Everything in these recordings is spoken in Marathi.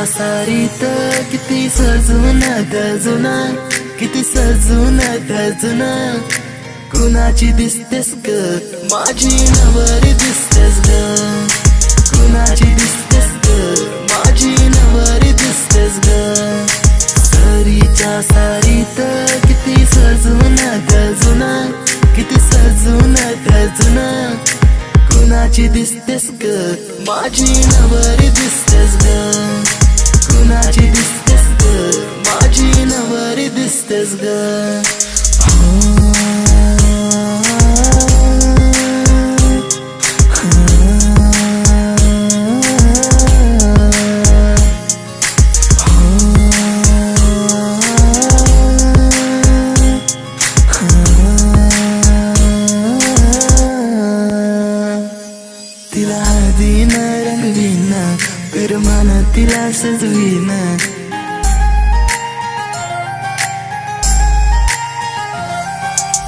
सारीत किती सजून गजून, किती सजून गजून, कुणाची दिसतेस ग माझी नवरी दिसतेस ग, कुणाची दिसतेस ग माझी नवरी दिसतेस ग. सरीच्या सारीत किती सजून गजून, किती सजून गजून, कुणाची दिसतेस ग माझी नवरी दिसतेस ग, कुणाची दिसतेस ग माझी नवरी दिसतेस ग. तिला हळदीन रंगवीन, पिरमान तिला सजवीन,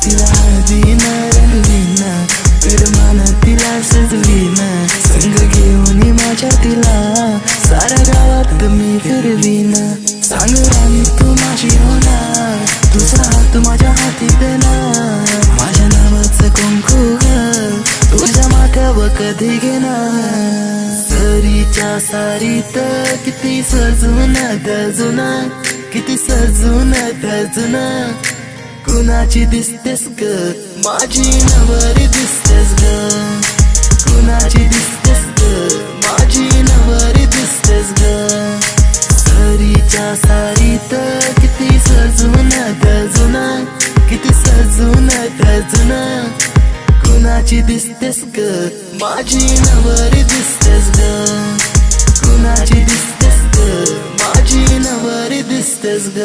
तिला हळदीन रंगवीन, पिरमान तिला सजवीन, संग घेऊन माझ्या तिला साऱ्या गावात मी फिरवीन. सांग राणी तू माझी होणार, तुझा हात माझ्या हाती देणार, माझ्या नावाचं कुंकू तुझ्या माथ्यावर कधी घेणार. सरीच्या सारीत किती सजून गजून, किती सजून गजून, कुणाची दिसतेस ग माझी नवरी दिसतेस ग, कुणाची दिसतेस ग माझी नवरी दिसतेस ग. सरीच्या सारीत किती सजून गजून, किती सजून गजून, कुणाची दिसतेस ग माझी नवरी दिसतेस ग, कुणाची दिसतेस ग माझी नवरी दिसतेस ग.